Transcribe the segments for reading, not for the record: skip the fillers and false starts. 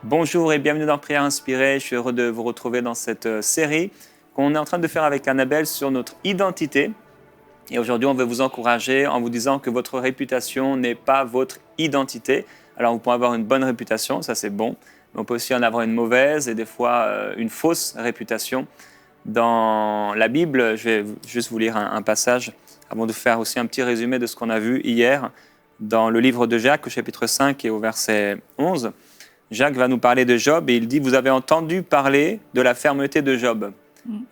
Bonjour et bienvenue dans Prière Inspirée. Je suis heureux de vous retrouver dans cette série qu'on est en train de faire avec Annabelle sur notre identité. Et aujourd'hui, on veut vous encourager en vous disant que votre réputation n'est pas votre identité. Alors, vous pouvez avoir une bonne réputation, ça c'est bon, mais on peut aussi en avoir une mauvaise et des fois une fausse réputation. Dans la Bible, je vais juste vous lire un passage avant de faire aussi un petit résumé de ce qu'on a vu hier dans le livre de Jacques, au chapitre 5 et au verset 11. Jacques va nous parler de Job et il dit « Vous avez entendu parler de la fermeté de Job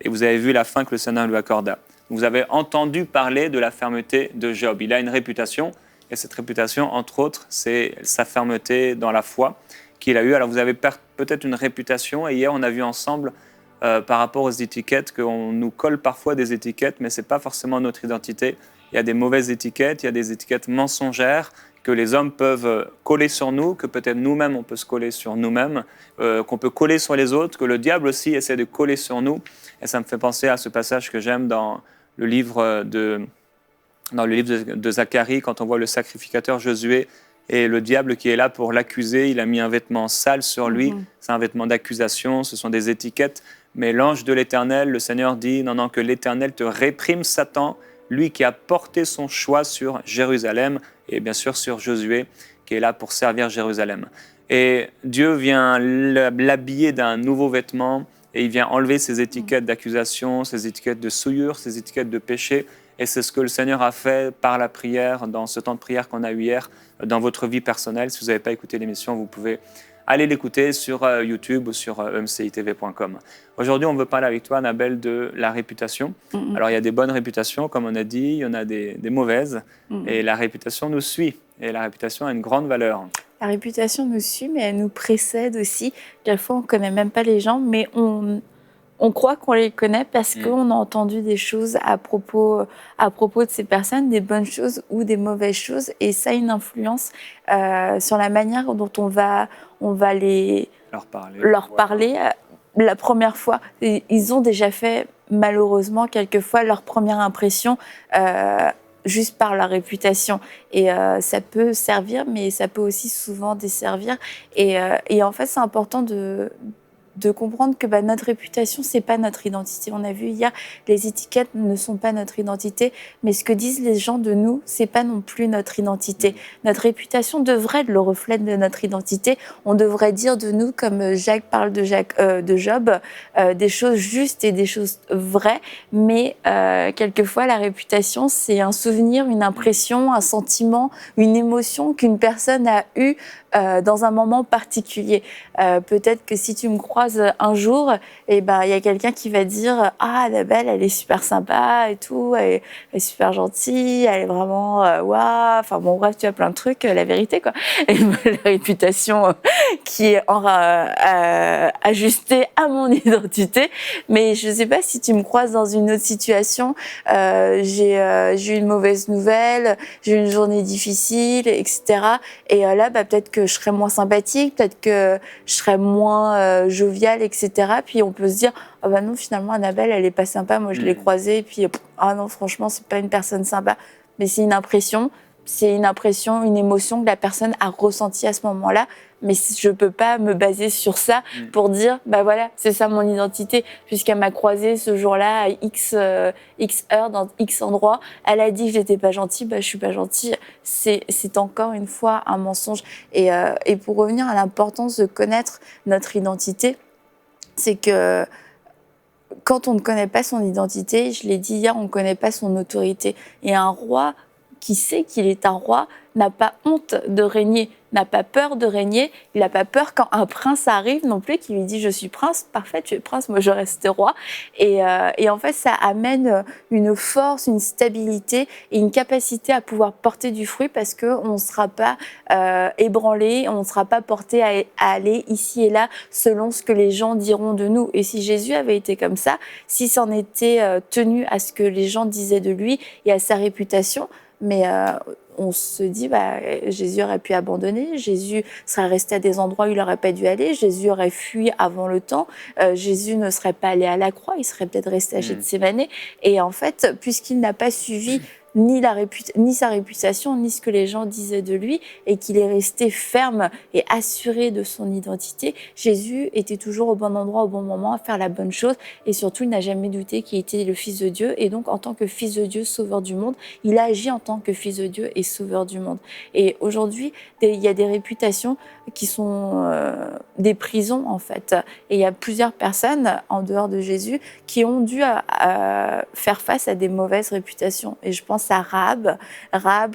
et vous avez vu la fin que le Seigneur lui accorda. Vous avez entendu parler de la fermeté de Job. Il a une réputation et cette réputation, entre autres, c'est sa fermeté dans la foi qu'il a eue. Alors vous avez peut-être une réputation et hier on a vu ensemble par rapport aux étiquettes qu'on nous colle parfois des étiquettes mais ce n'est pas forcément notre identité. Il y a des mauvaises étiquettes, il y a des étiquettes mensongères que les hommes peuvent coller sur nous, que peut-être nous-mêmes on peut se coller sur nous-mêmes, qu'on peut coller sur les autres, que le diable aussi essaie de coller sur nous. Et ça me fait penser à ce passage que j'aime dans le livre de Zacharie, quand on voit le sacrificateur Josué et le diable qui est là pour l'accuser. Il a mis un vêtement sale sur lui, c'est un vêtement d'accusation, ce sont des étiquettes. Mais l'ange de l'Éternel, le Seigneur dit « Non, que l'Éternel te réprime Satan, lui qui a porté son choix sur Jérusalem, et bien sûr sur Josué, qui est là pour servir Jérusalem. » Et Dieu vient l'habiller d'un nouveau vêtement, et il vient enlever ces étiquettes d'accusation, ces étiquettes de souillure, ces étiquettes de péché. Et c'est ce que le Seigneur a fait par la prière, dans ce temps de prière qu'on a eu hier, dans votre vie personnelle. Si vous n'avez pas écouté l'émission, vous pouvez aller l'écouter sur YouTube ou sur mcitv.com. Aujourd'hui, on veut parler avec toi, Annabelle, de la réputation. Alors, il y a des bonnes réputations, comme on a dit, il y en a des mauvaises. Et la réputation nous suit. Et la réputation a une grande valeur. La réputation nous suit, mais elle nous précède aussi. Quelquefois, on ne connaît même pas les gens, mais on croit qu'on les connaît parce qu'on a entendu des choses à propos de ces personnes, des bonnes choses ou des mauvaises choses. Et ça a une influence sur la manière dont on va leur parler. La première fois, ils ont déjà fait, malheureusement, quelquefois, leur première impression juste par leur réputation. Et ça peut servir, mais ça peut aussi souvent desservir. Et en fait, c'est important de comprendre que notre réputation, c'est pas notre identité. On a vu hier, les étiquettes ne sont pas notre identité, mais ce que disent les gens de nous, c'est pas non plus notre identité. Notre réputation devrait être le reflet de notre identité. On devrait dire de nous, comme Jacques parle de Job, des choses justes et des choses vraies, mais quelquefois, la réputation, c'est un souvenir, une impression, un sentiment, une émotion qu'une personne a eue dans un moment particulier. Peut-être que si tu me croises un jour, il y a quelqu'un qui va dire « Ah, Annabelle, elle est super sympa et tout, elle est super gentille, elle est vraiment waouh ». Enfin bon, bref, tu as plein de trucs, la vérité, quoi. Et la réputation qui est ajustée à mon identité. Mais je ne sais pas si tu me croises dans une autre situation, j'ai eu une mauvaise nouvelle, j'ai eu une journée difficile, etc. Et là, peut-être que je serais moins sympathique, peut-être que je serais moins joviale, etc. Puis on peut se dire, ah non, finalement, Annabelle, elle est pas sympa. Moi, je l'ai croisée, et puis, ah non, franchement, c'est pas une personne sympa. Mais c'est une impression, une émotion que la personne a ressentie à ce moment-là. Mais je peux pas me baser sur ça pour dire, voilà, c'est ça mon identité, puisqu'elle m'a croisée ce jour-là à X heure, dans X endroit. Elle a dit que j'étais pas gentille, je suis pas gentille. C'est encore une fois un mensonge. Et pour revenir à l'importance de connaître notre identité, c'est que quand on ne connaît pas son identité, je l'ai dit hier, on ne connaît pas son autorité. Et un roi qui sait qu'il est un roi n'a pas honte de régner, n'a pas peur de régner. Il n'a pas peur quand un prince arrive non plus, qui lui dit « je suis prince, parfait, tu es prince, moi je reste roi ». Et en fait, ça amène une force, une stabilité et une capacité à pouvoir porter du fruit parce qu'on ne sera pas ébranlé, on ne sera pas porté à aller ici et là selon ce que les gens diront de nous. Et si Jésus avait été comme ça, s'il s'en était tenu à ce que les gens disaient de lui et à sa réputation, mais on se dit, Jésus aurait pu abandonner, Jésus serait resté à des endroits où il n'aurait pas dû aller, Jésus aurait fui avant le temps, Jésus ne serait pas allé à la croix, il serait peut-être resté à Gethsémanée. Et en fait, puisqu'il n'a pas suivi ni sa réputation, ni ce que les gens disaient de lui, et qu'il est resté ferme et assuré de son identité. Jésus était toujours au bon endroit, au bon moment, à faire la bonne chose, et surtout, il n'a jamais douté qu'il était le Fils de Dieu, et donc, en tant que Fils de Dieu, sauveur du monde, il a agi en tant que Fils de Dieu et sauveur du monde. Et aujourd'hui, il y a des réputations qui sont des prisons, en fait. Et il y a plusieurs personnes, en dehors de Jésus, qui ont dû faire face à des mauvaises réputations. Et je pense à Rahab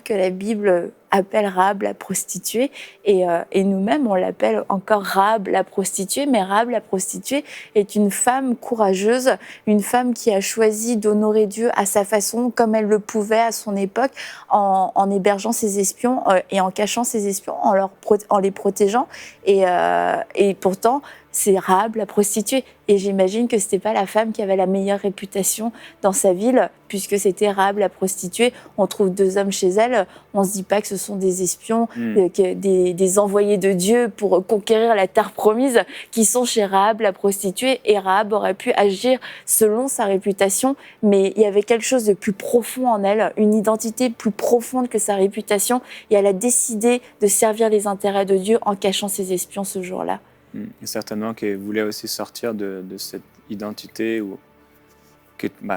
que la Bible appelle Rahab la prostituée, et nous-mêmes on l'appelle encore Rahab la prostituée, mais Rahab la prostituée est une femme courageuse, une femme qui a choisi d'honorer Dieu à sa façon, comme elle le pouvait à son époque, en hébergeant ses espions et en cachant ses espions, en les protégeant, et pourtant c'est Rahab la prostituée. Et j'imagine que c'était pas la femme qui avait la meilleure réputation dans sa ville, puisque c'était Rahab la prostituée. On trouve 2 hommes chez elle, on se dit pas que ce sont des espions, des envoyés de Dieu pour conquérir la terre promise, qui sont chez Rahab la prostituée. Et Rahab aurait pu agir selon sa réputation, mais il y avait quelque chose de plus profond en elle, une identité plus profonde que sa réputation, et elle a décidé de servir les intérêts de Dieu en cachant ses espions ce jour-là. Et certainement qu'elle voulait aussi sortir de cette identité,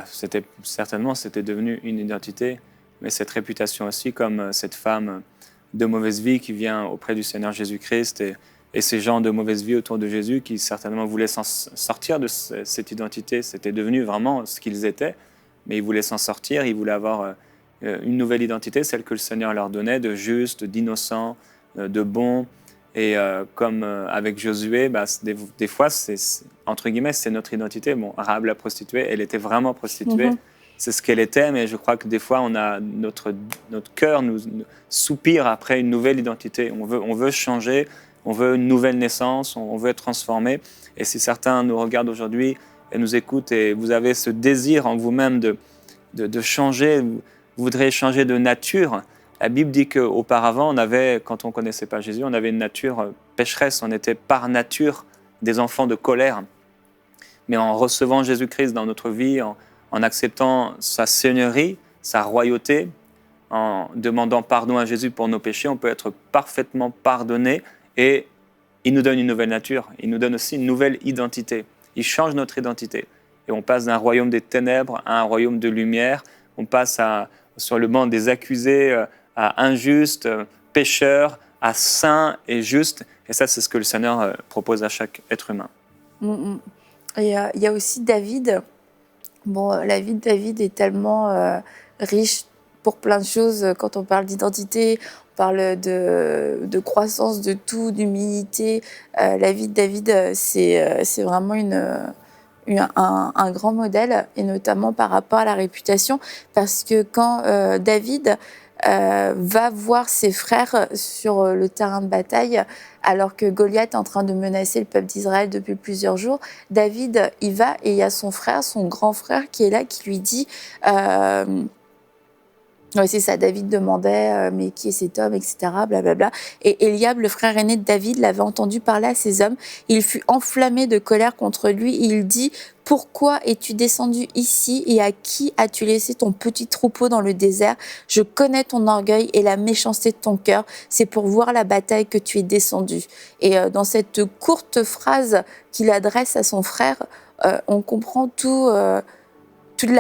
c'était devenu une identité, mais cette réputation aussi, comme cette femme de mauvaise vie qui vient auprès du Seigneur Jésus-Christ, et ces gens de mauvaise vie autour de Jésus qui certainement voulaient sortir de cette identité. C'était devenu vraiment ce qu'ils étaient, mais ils voulaient s'en sortir, ils voulaient avoir une nouvelle identité, celle que le Seigneur leur donnait, de juste, d'innocent, de bon. Et comme avec Josué, des fois, entre guillemets, c'est notre identité. Bon, Rahab la prostituée, elle était vraiment prostituée. C'est ce qu'elle était, mais je crois que des fois, notre cœur nous soupire après une nouvelle identité. On veut changer, on veut une nouvelle naissance, on veut être transformé. Et si certains nous regardent aujourd'hui et nous écoutent, et vous avez ce désir en vous-même de changer, vous voudrez changer de nature. La Bible dit qu'auparavant, quand on ne connaissait pas Jésus, on avait une nature pécheresse, on était par nature des enfants de colère. Mais en recevant Jésus-Christ dans notre vie, en acceptant sa seigneurie, sa royauté, en demandant pardon à Jésus pour nos péchés, on peut être parfaitement pardonné, et il nous donne une nouvelle nature, il nous donne aussi une nouvelle identité. Il change notre identité. Et on passe d'un royaume des ténèbres à un royaume de lumière, on passe sur le banc des accusés, à injuste, pécheur, à saint et juste. Et ça, c'est ce que le Seigneur propose à chaque être humain. Il y a aussi David. Bon, la vie de David est tellement riche pour plein de choses. Quand on parle d'identité, on parle de croissance de tout, d'humilité. La vie de David, c'est vraiment un grand modèle, et notamment par rapport à la réputation, parce que quand David va voir ses frères sur le terrain de bataille, alors que Goliath est en train de menacer le peuple d'Israël depuis plusieurs jours, David y va, et il y a son frère, son grand frère qui est là, qui lui dit oui, c'est ça, David demandait mais qui est cet homme, etc. Blablabla. Et Eliab, le frère aîné de David, l'avait entendu parler à ces hommes. Il fut enflammé de colère contre lui. Il dit: pourquoi es-tu descendu ici, et à qui as-tu laissé ton petit troupeau dans le désert? Je connais ton orgueil et la méchanceté de ton cœur. C'est pour voir la bataille que tu es descendu. Et dans cette courte phrase qu'il adresse à son frère, on comprend toute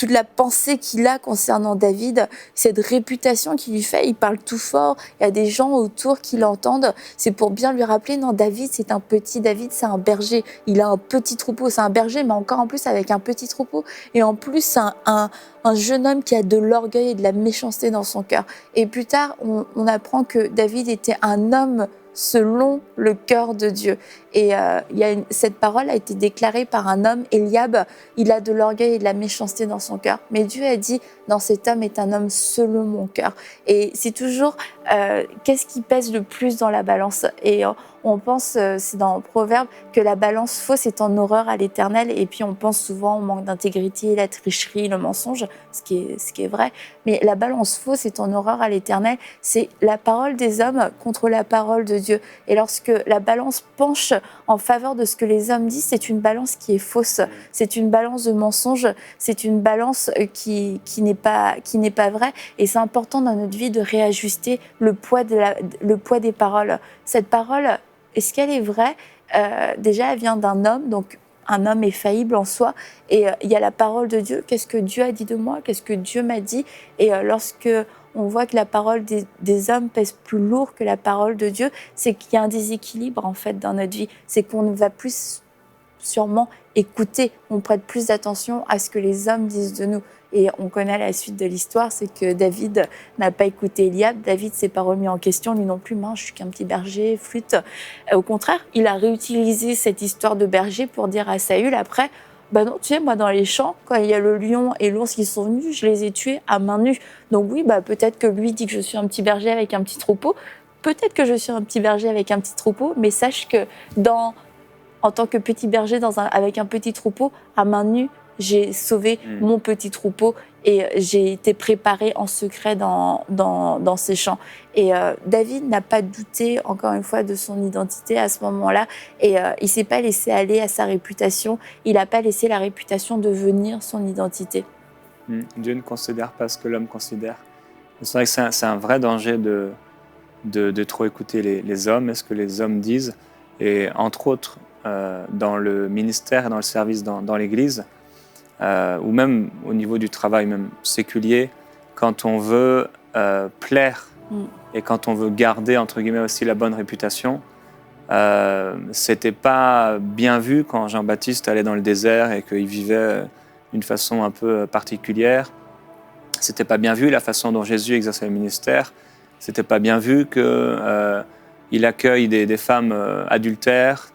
la pensée qu'il a concernant David, cette réputation qu'il lui fait. Il parle tout fort, il y a des gens autour qui l'entendent. C'est pour bien lui rappeler, non, David, c'est un petit, David, c'est un berger. Il a un petit troupeau, c'est un berger, mais encore en plus avec un petit troupeau. Et en plus, c'est un jeune homme qui a de l'orgueil et de la méchanceté dans son cœur. Et plus tard, on apprend que David était un homme selon le cœur de Dieu. Et cette parole a été déclarée par un homme, Eliab. Il a de l'orgueil et de la méchanceté dans son cœur. Mais Dieu a dit: non, cet homme est un homme selon mon cœur. Et c'est toujours qu'est-ce qui pèse le plus dans la balance? Et on pense, c'est dans Proverbe, que la balance fausse est en horreur à l'Éternel, et puis on pense souvent au manque d'intégrité, la tricherie, le mensonge, ce qui est vrai. Mais la balance fausse est en horreur à l'Éternel, c'est la parole des hommes contre la parole de Dieu. Et lorsque la balance penche en faveur de ce que les hommes disent, c'est une balance qui est fausse, c'est une balance de mensonge, c'est une balance qui n'est pas vraie. Et c'est important dans notre vie de réajuster le poids des paroles. Cette parole, est-ce qu'elle est vraie? Déjà, elle vient d'un homme, donc un homme est faillible en soi, et il y a la parole de Dieu. Qu'est-ce que Dieu a dit de moi? Qu'est-ce que Dieu m'a dit? Et lorsque on voit que la parole des hommes pèse plus lourd que la parole de Dieu, c'est qu'il y a un déséquilibre en fait dans notre vie. C'est qu'on ne va plus sûrement écouter, on prête plus d'attention à ce que les hommes disent de nous. Et on connaît la suite de l'histoire, c'est que David n'a pas écouté Eliab. David s'est pas remis en question, lui non plus. Je suis qu'un petit berger, flûte. Au contraire, il a réutilisé cette histoire de berger pour dire à Saül après, non, tu sais, moi dans les champs, quand il y a le lion et l'ours qui sont venus, je les ai tués à main nue. Donc oui, peut-être que lui dit que je suis un petit berger avec un petit troupeau. Peut-être que je suis un petit berger avec un petit troupeau, mais sache que en tant que petit berger avec un petit troupeau, à main nue, j'ai sauvé mon petit troupeau et j'ai été préparé en secret dans ces champs. Et David n'a pas douté, encore une fois, de son identité à ce moment-là. Et il ne s'est pas laissé aller à sa réputation. Il n'a pas laissé la réputation devenir son identité. Dieu ne considère pas ce que l'homme considère. C'est vrai que c'est un vrai danger de trop écouter les hommes et ce que les hommes disent. Et entre autres, dans le ministère et dans le service dans l'Église, ou même au niveau du travail même séculier, quand on veut plaire et quand on veut garder entre guillemets aussi la bonne réputation, c'était pas bien vu quand Jean-Baptiste allait dans le désert et qu'il vivait d'une façon un peu particulière. C'était pas bien vu la façon dont Jésus exerçait le ministère. C'était pas bien vu qu'il accueille des femmes adultères.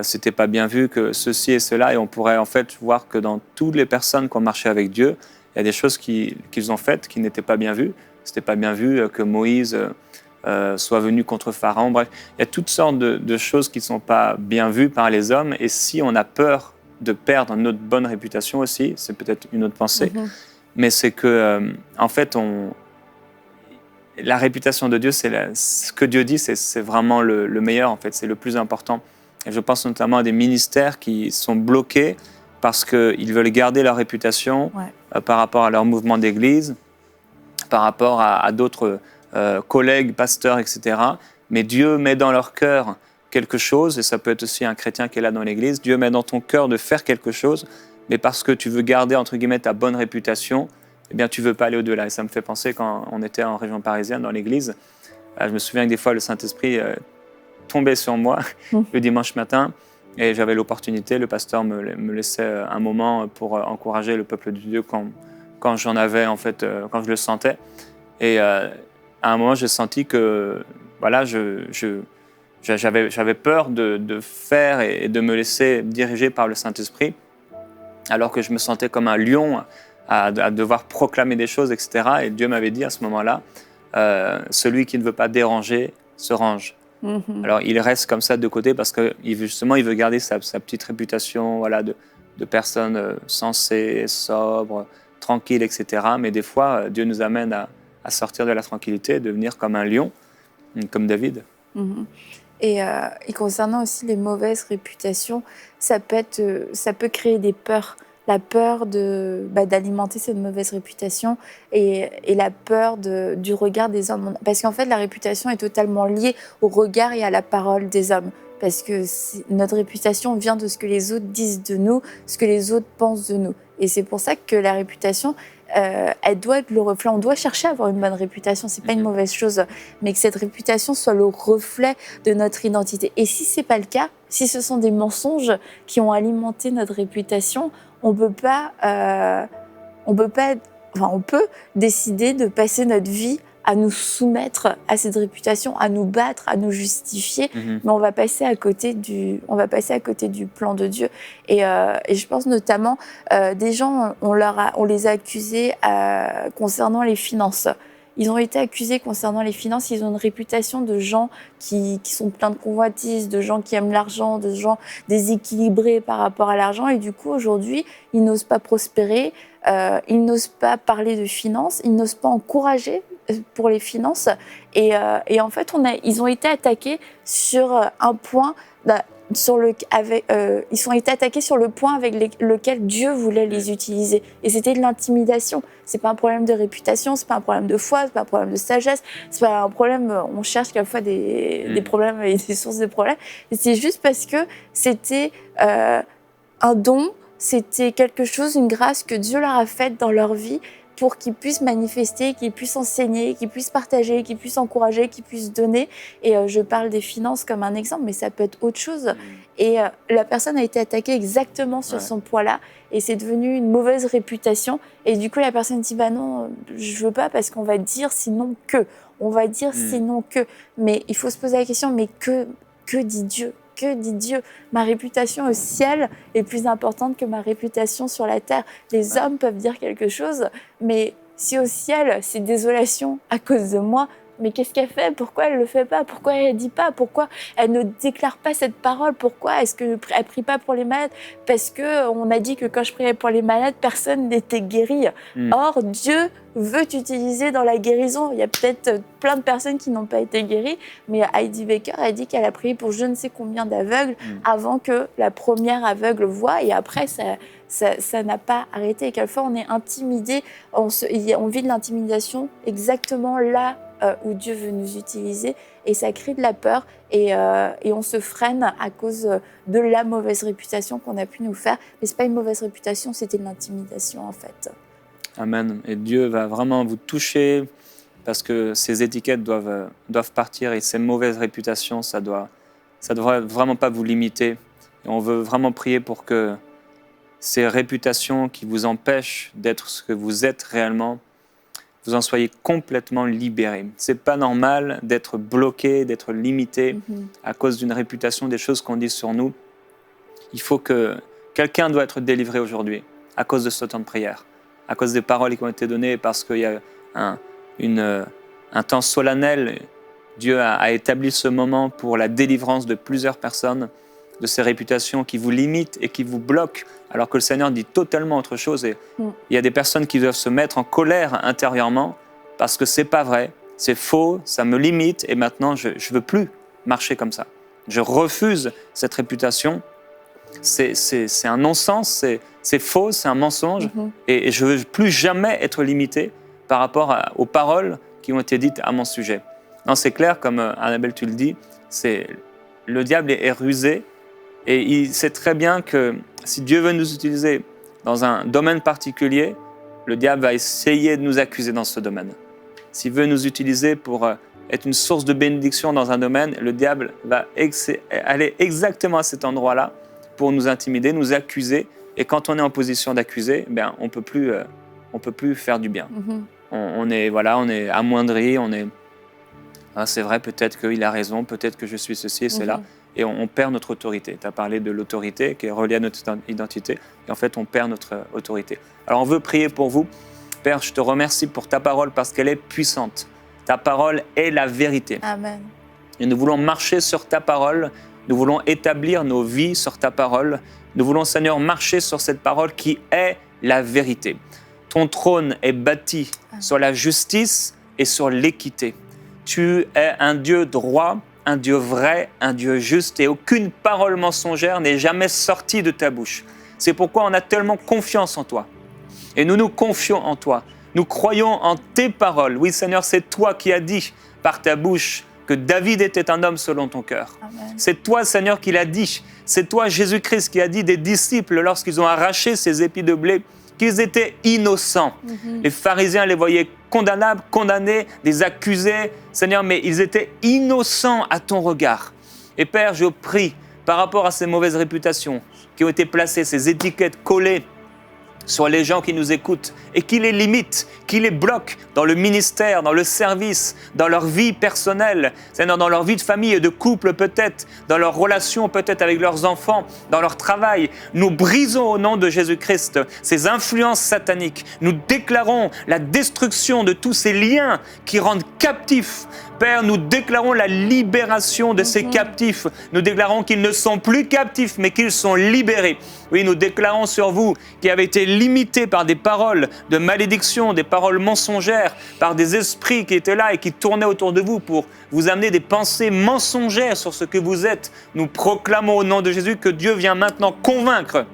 C'était pas bien vu que ceci et cela, et on pourrait en fait voir que dans toutes les personnes qui ont marché avec Dieu, il y a des choses qu'ils ont faites qui n'étaient pas bien vues. C'était pas bien vu que Moïse soit venu contre Pharaon. Bref, il y a toutes sortes de choses qui ne sont pas bien vues par les hommes, et si on a peur de perdre notre bonne réputation aussi, c'est peut-être une autre pensée, mais c'est que en fait la réputation de Dieu, ce que Dieu dit, c'est vraiment le meilleur en fait, c'est le plus important. Et je pense notamment à des ministères qui sont bloqués parce qu'ils veulent garder leur réputation par rapport à leur mouvement d'église, par rapport à d'autres collègues, pasteurs, etc. Mais Dieu met dans leur cœur quelque chose, et ça peut être aussi un chrétien qui est là dans l'église, Dieu met dans ton cœur de faire quelque chose, mais parce que tu veux garder, entre guillemets, ta bonne réputation, eh bien, tu ne veux pas aller au-delà. Et ça me fait penser quand on était en région parisienne, dans l'église, je me souviens que des fois, le Saint-Esprit tombait sur moi le dimanche matin, et j'avais l'opportunité, le pasteur me laissait un moment pour encourager le peuple de Dieu quand j'en avais, en fait, quand je le sentais. Et à un moment, j'ai senti que voilà, j'avais peur de faire et de me laisser diriger par le Saint-Esprit, alors que je me sentais comme un lion à devoir proclamer des choses, etc. Et Dieu m'avait dit à ce moment-là, celui qui ne veut pas déranger se range. Alors il reste comme ça de côté parce que justement il veut garder sa petite réputation, voilà, de personne sensée, sobre, tranquille, etc. Mais des fois, Dieu nous amène à sortir de la tranquillité, devenir comme un lion, comme David. Et concernant aussi les mauvaises réputations, ça peut créer des peurs. La peur d'alimenter cette mauvaise réputation et la peur du regard des hommes. Parce qu'en fait, la réputation est totalement liée au regard et à la parole des hommes. Parce que notre réputation vient de ce que les autres disent de nous, ce que les autres pensent de nous. Et c'est pour ça que la réputation, elle doit être le reflet. On doit chercher à avoir une bonne réputation, c'est pas une mauvaise chose, mais que cette réputation soit le reflet de notre identité. Et si c'est pas le cas, si ce sont des mensonges qui ont alimenté notre réputation, on peut décider de passer notre vie à nous soumettre à cette réputation, à nous battre, à nous justifier, mais on va passer à côté du plan de Dieu. Et je pense notamment des gens, on les a accusés concernant les finances. ils ont été accusés concernant les finances. Ils ont une réputation de gens qui sont pleins de convoitises, de gens qui aiment l'argent, de gens déséquilibrés par rapport à l'argent. Et du coup, aujourd'hui, ils n'osent pas prospérer, ils n'osent pas parler de finances, ils n'osent pas encourager pour les finances. Et en fait, ils ont été attaqués sur un point... ils ont été attaqués sur le point avec lequel Dieu voulait les utiliser. Et c'était de l'intimidation. C'est pas un problème de réputation, c'est pas un problème de foi, c'est pas un problème de sagesse, c'est pas un problème. On cherche quelquefois des problèmes et des sources de problèmes. Et c'est juste parce que c'était un don, c'était quelque chose, une grâce que Dieu leur a faite dans leur vie, pour qu'ils puissent manifester, qu'ils puissent enseigner, qu'ils puissent partager, qu'ils puissent encourager, qu'ils puissent donner. Et je parle des finances comme un exemple, mais ça peut être autre chose. Et la personne a été attaquée exactement sur son poids-là, et c'est devenu une mauvaise réputation. Et du coup, la personne dit, bah non, je veux pas, parce qu'on va dire sinon que. On va dire sinon que. Mais il faut se poser la question, mais que dit Dieu ? Que dit Dieu ? Ma réputation au ciel est plus importante que ma réputation sur la terre. Les hommes peuvent dire quelque chose, mais si au ciel, c'est désolation à cause de moi, mais qu'est-ce qu'elle fait ? Pourquoi elle ne le fait pas ? Pourquoi elle ne dit pas ? Pourquoi elle ne déclare pas cette parole ? Pourquoi est-ce qu'elle ne prie pas pour les malades ? Parce qu'on a dit que quand je priais pour les malades, personne n'était guéri. Or, Dieu veut t'utiliser dans la guérison. Il y a peut-être plein de personnes qui n'ont pas été guéries, mais Heidi Baker a dit qu'elle a prié pour je ne sais combien d'aveugles avant que la première aveugle voie, et après, ça n'a pas arrêté. Et quelquefois, on est intimidé, on vit de l'intimidation exactement là où Dieu veut nous utiliser, et ça crée de la peur, et on se freine à cause de la mauvaise réputation qu'on a pu nous faire. Mais ce n'est pas une mauvaise réputation, c'était de l'intimidation en fait. Amen. Et Dieu va vraiment vous toucher, parce que ces étiquettes doivent partir, et ces mauvaises réputations, ça devrait vraiment pas vous limiter. Et on veut vraiment prier pour que ces réputations qui vous empêchent d'être ce que vous êtes réellement, vous en soyez complètement libérés. C'est pas normal d'être bloqué, d'être limité à cause d'une réputation, des choses qu'on dit sur nous. Il faut que quelqu'un doit être délivré aujourd'hui à cause de ce temps de prière, à cause des paroles qui ont été données, parce qu'il y a un temps solennel. Dieu a établi ce moment pour la délivrance de plusieurs personnes, de ces réputations qui vous limitent et qui vous bloquent, alors que le Seigneur dit totalement autre chose. Et il y a des personnes qui doivent se mettre en colère intérieurement parce que c'est pas vrai, c'est faux, ça me limite, et maintenant je veux plus marcher comme ça. Je refuse cette réputation. C'est un non-sens, c'est faux, c'est un mensonge, et je veux plus jamais être limité par rapport aux paroles qui ont été dites à mon sujet. Non, c'est clair, comme Annabelle tu le dis, le diable est rusé. Et il sait très bien que si Dieu veut nous utiliser dans un domaine particulier, le diable va essayer de nous accuser dans ce domaine. S'il veut nous utiliser pour être une source de bénédiction dans un domaine, le diable va aller exactement à cet endroit-là pour nous intimider, nous accuser. Et quand on est en position d'accuser, on peut plus faire du bien. On est amoindri, c'est vrai, peut-être qu'il a raison, peut-être que je suis ceci et cela. Et on perd notre autorité. Tu as parlé de l'autorité qui est reliée à notre identité. Et en fait, on perd notre autorité. Alors, on veut prier pour vous. Père, je te remercie pour ta parole parce qu'elle est puissante. Ta parole est la vérité. Amen. Et nous voulons marcher sur ta parole. Nous voulons établir nos vies sur ta parole. Nous voulons, Seigneur, marcher sur cette parole qui est la vérité. Ton trône est bâti sur la justice et sur l'équité. Tu es un Dieu droit, un Dieu vrai, un Dieu juste, et aucune parole mensongère n'est jamais sortie de ta bouche. C'est pourquoi on a tellement confiance en toi. Et nous nous confions en toi. Nous croyons en tes paroles. Oui, Seigneur, c'est toi qui as dit par ta bouche que David était un homme selon ton cœur. Amen. C'est toi, Seigneur, qui l'as dit. C'est toi, Jésus-Christ, qui a dit des disciples lorsqu'ils ont arraché ces épis de blé qu'ils étaient innocents. Les pharisiens les voyaient condamnables, condamnés, les accusés. Seigneur, mais ils étaient innocents à ton regard. Et Père, je prie par rapport à ces mauvaises réputations qui ont été placées, ces étiquettes collées sur les gens qui nous écoutent et qui les limitent, qui les bloquent dans le ministère, dans le service, dans leur vie personnelle, c'est-à-dire dans leur vie de famille et de couple peut-être, dans leurs relations peut-être avec leurs enfants, dans leur travail. Nous brisons au nom de Jésus-Christ ces influences sataniques. Nous déclarons la destruction de tous ces liens qui rendent captifs. Père, nous déclarons la libération de ces captifs. Nous déclarons qu'ils ne sont plus captifs, mais qu'ils sont libérés. Oui, nous déclarons sur vous qui avez été limités par des paroles de malédiction, des paroles mensongères, par des esprits qui étaient là et qui tournaient autour de vous pour vous amener des pensées mensongères sur ce que vous êtes. Nous proclamons au nom de Jésus que Dieu vient maintenant convaincre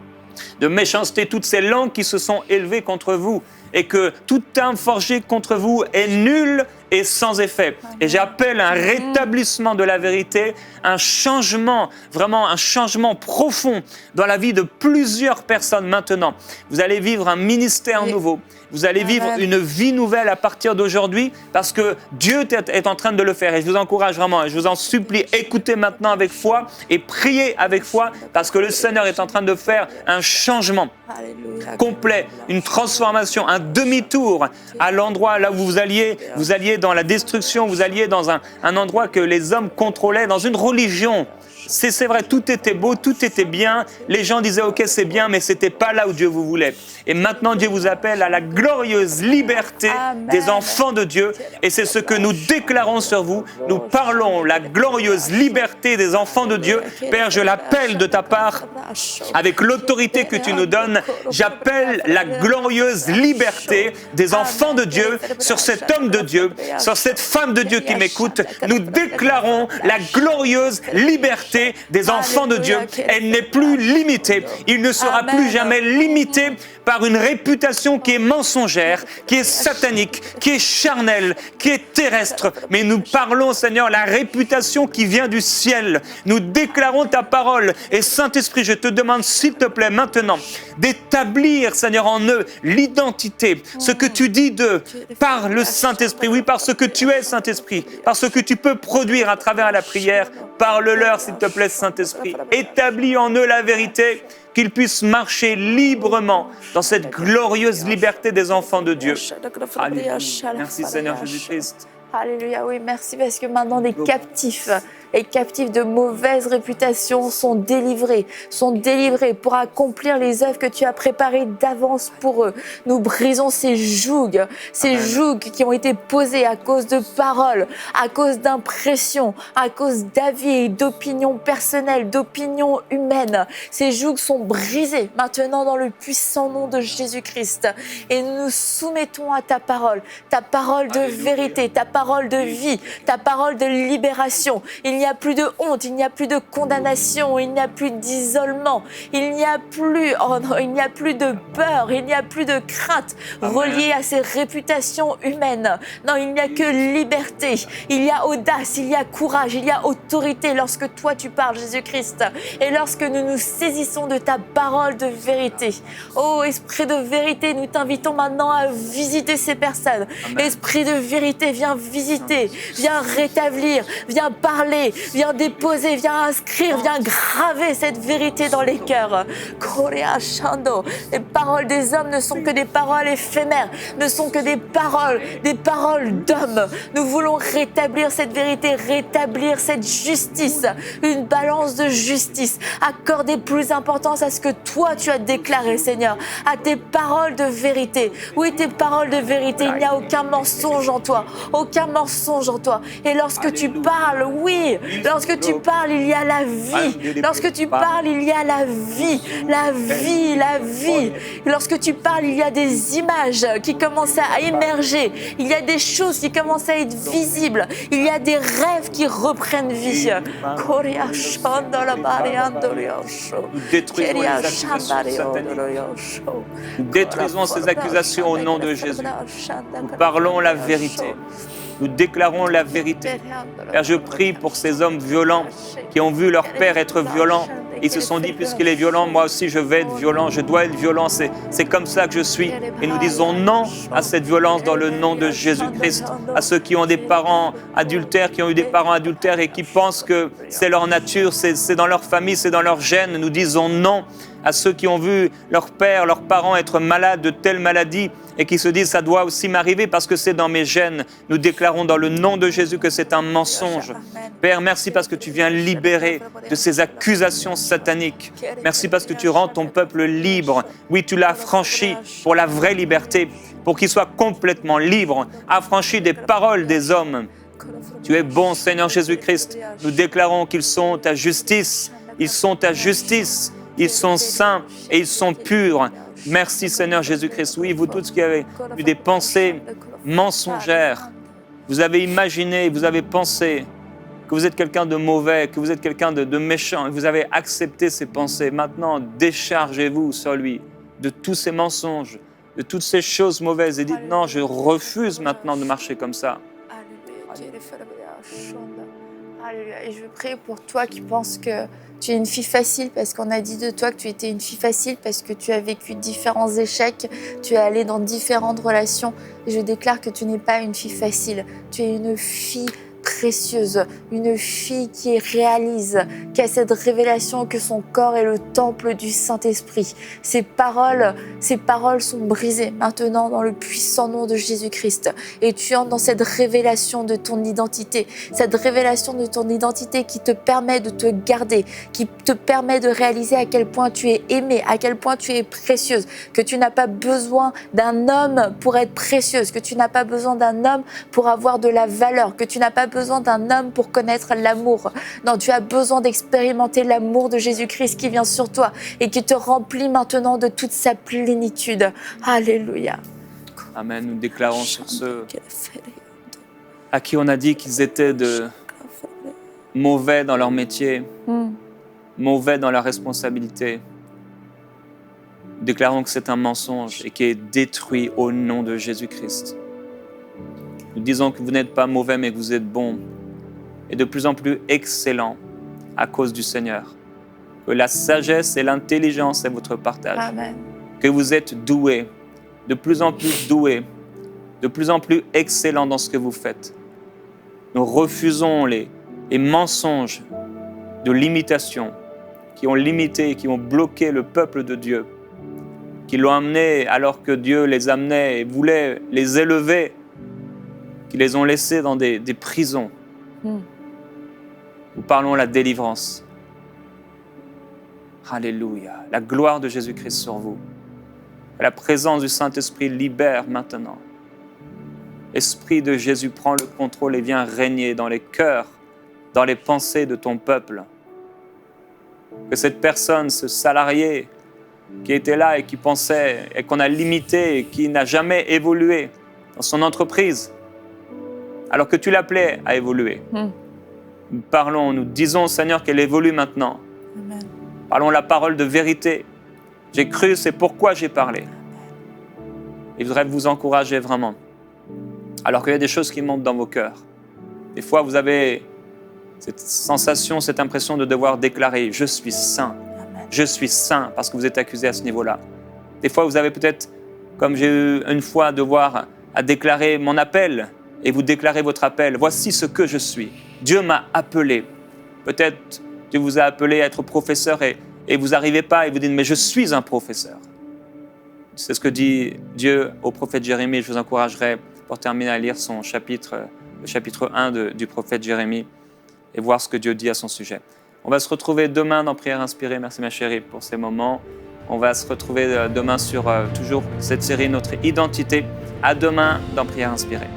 de méchanceté toutes ces langues qui se sont élevées contre vous et que toute arme forgée contre vous est nulle et sans effet. Et j'appelle un rétablissement de la vérité, un changement, vraiment un changement profond dans la vie de plusieurs personnes maintenant. Vous allez vivre un ministère nouveau. Vous allez vivre une vie nouvelle à partir d'aujourd'hui parce que Dieu est en train de le faire. Et je vous encourage vraiment, et je vous en supplie, écoutez maintenant avec foi et priez avec foi parce que le Seigneur est en train de faire un changement complet, une transformation, un demi-tour à l'endroit là où vous alliez dans la destruction, vous alliez dans un endroit que les hommes contrôlaient, dans une religion. C'est vrai, tout était beau, tout était bien. Les gens disaient, ok, c'est bien, mais ce n'était pas là où Dieu vous voulait. Et maintenant, Dieu vous appelle à la glorieuse liberté des enfants de Dieu. Et c'est ce que nous déclarons sur vous. Nous parlons la glorieuse liberté des enfants de Dieu. Père, je l'appelle de ta part, avec l'autorité que tu nous donnes. J'appelle la glorieuse liberté des enfants de Dieu sur cet homme de Dieu, sur cette femme de Dieu qui m'écoute. Nous déclarons la glorieuse liberté des enfants de Dieu. Elle n'est plus limitée. Il ne sera plus jamais limité par une réputation qui est mensongère, qui est satanique, qui est charnelle, qui est terrestre. Mais nous parlons, Seigneur, la réputation qui vient du ciel. Nous déclarons ta parole. Et Saint-Esprit, je te demande, s'il te plaît, maintenant, d'établir, Seigneur, en eux l'identité, ce que tu dis d'eux, par le Saint-Esprit. Oui, parce que tu es Saint-Esprit, parce que tu peux produire à travers la prière. Parle-leur, s'il te plaît, Saint-Esprit. Établis en eux la vérité, qu'ils puissent marcher librement dans cette glorieuse liberté des enfants de Dieu. Alléluia. Merci Seigneur Jésus-Christ. Alléluia, oui, merci parce que maintenant les captifs de mauvaise réputation sont délivrés pour accomplir les œuvres que tu as préparées d'avance pour eux. Nous brisons ces jougs qui ont été posés à cause de paroles, à cause d'impressions, à cause d'avis et d'opinions personnelles, d'opinions humaines. Ces jougs sont brisés maintenant dans le puissant nom de Jésus-Christ. Et nous nous soumettons à ta parole de vérité, ta parole de vie, ta parole de libération. Il n'y a plus de honte, il n'y a plus de condamnation, il n'y a plus d'isolement, il n'y a plus de peur, il n'y a plus de crainte reliée à ces réputations humaines. Non, il n'y a que liberté, il y a audace, il y a courage, il y a autorité lorsque toi tu parles, Jésus-Christ, et lorsque nous nous saisissons de ta parole de vérité. Oh, Esprit de vérité, nous t'invitons maintenant à visiter ces personnes. Amen. Esprit de vérité, viens visiter, viens rétablir, viens parler, viens déposer, viens inscrire, viens graver cette vérité dans les cœurs. Les paroles des hommes ne sont que des paroles éphémères, ne sont que des paroles d'hommes. Nous voulons rétablir cette vérité, rétablir cette justice, une balance de justice. Accorder plus d'importance à ce que toi tu as déclaré, Seigneur, à tes paroles de vérité. Oui, tes paroles de vérité, il n'y a aucun mensonge en toi, aucun mensonge en toi. Et lorsque tu parles, oui, lorsque tu parles, il y a la vie. Lorsque tu parles, il y a la vie, la vie, la vie. Lorsque tu parles, il y a des images qui commencent à émerger. Il y a des choses qui commencent à être visibles. Il y a des rêves qui reprennent vie. Nous détruisons ces accusations au nom de Jésus. Nous parlons la vérité. Nous déclarons la vérité. Père, je prie pour ces hommes violents qui ont vu leur père être violent. Ils se sont dit, puisqu'il est violent, moi aussi je vais être violent, je dois être violent, c'est comme ça que je suis. Et nous disons non à cette violence dans le nom de Jésus-Christ. À ceux qui ont des parents adultères, qui ont eu des parents adultères et qui pensent que c'est leur nature, c'est dans leur famille, c'est dans leur gène. Nous disons non à ceux qui ont vu leur père, leurs parents être malades de telles maladies et qui se disent « ça doit aussi m'arriver parce que c'est dans mes gènes ». Nous déclarons dans le nom de Jésus que c'est un mensonge. Père, merci parce que tu viens libérer de ces accusations sataniques. Merci parce que tu rends ton peuple libre. Oui, tu l'as affranchi pour la vraie liberté, pour qu'il soit complètement libre, affranchi des paroles des hommes. Tu es bon, Seigneur Jésus-Christ. Nous déclarons qu'ils sont ta justice. Ils sont ta justice. Ils sont saints et ils sont purs. Merci, Seigneur Jésus-Christ. Oui, vous tous qui avez eu des pensées mensongères, vous avez imaginé, vous avez pensé que vous êtes quelqu'un de mauvais, que vous êtes quelqu'un de méchant, et vous avez accepté ces pensées. Maintenant, déchargez-vous sur lui de tous ces mensonges, de toutes ces choses mauvaises et dites « Non, je refuse maintenant de marcher comme ça. » Alléluia. Et je veux prier pour toi qui penses que tu es une fille facile parce qu'on a dit de toi que tu étais une fille facile parce que tu as vécu différents échecs, tu es allée dans différentes relations. Et je déclare que tu n'es pas une fille facile, tu es une fille précieuse, une fille qui réalise, qui a cette révélation que son corps est le temple du Saint-Esprit. Ces paroles sont brisées maintenant dans le puissant nom de Jésus-Christ. Et tu entres dans cette révélation de ton identité, cette révélation de ton identité qui te permet de te garder, qui te permet de réaliser à quel point tu es aimée, à quel point tu es précieuse, que tu n'as pas besoin d'un homme pour être précieuse, que tu n'as pas besoin d'un homme pour avoir de la valeur, que tu n'as pas besoin d'un homme pour connaître l'amour. Non, tu as besoin d'expérimenter l'amour de Jésus-Christ qui vient sur toi et qui te remplit maintenant de toute sa plénitude. Alléluia. Amen. Nous déclarons sur ceux à qui on a dit qu'ils étaient mauvais dans leur métier, mauvais dans leur responsabilité. Nous déclarons que c'est un mensonge et qui est détruit au nom de Jésus-Christ. Nous disons que vous n'êtes pas mauvais, mais que vous êtes bon et de plus en plus excellent à cause du Seigneur. Que la sagesse et l'intelligence est votre partage. Amen. Que vous êtes doués, de plus en plus doués, de plus en plus excellents dans ce que vous faites. Nous refusons les mensonges de limitation qui ont limité, qui ont bloqué le peuple de Dieu, qui l'ont amené alors que Dieu les amenait et voulait les élever, qui les ont laissés dans des prisons. Nous parlons la délivrance. Alléluia. La gloire de Jésus-Christ sur vous. La présence du Saint-Esprit libère maintenant. L'Esprit de Jésus prend le contrôle et vient régner dans les cœurs, dans les pensées de ton peuple. Que cette personne, ce salarié qui était là et qui pensait, et qu'on a limité, et qui n'a jamais évolué dans son entreprise, alors que tu l'appelais à évoluer. Nous parlons, nous disons, Seigneur, qu'elle évolue maintenant. Amen. Parlons la parole de vérité. J'ai cru, c'est pourquoi j'ai parlé. Et je voudrais vous encourager vraiment. Alors qu'il y a des choses qui montent dans vos cœurs. Des fois, vous avez cette sensation, cette impression de devoir déclarer « Je suis saint ». Je suis saint parce que vous êtes accusé à ce niveau-là. Des fois, vous avez peut-être, comme j'ai eu une fois, devoir à déclarer mon appel. Et vous déclarez votre appel. Voici ce que je suis. Dieu m'a appelé. Peut-être Dieu vous a appelé à être professeur et vous n'arrivez pas et vous dites, mais je suis un professeur. C'est ce que dit Dieu au prophète Jérémie. Je vous encouragerai pour terminer à lire son chapitre, le chapitre 1 du prophète Jérémie et voir ce que Dieu dit à son sujet. On va se retrouver demain dans Prière Inspirée. Merci ma chérie pour ces moments. On va se retrouver demain sur toujours cette série Notre Identité. À demain dans Prière Inspirée.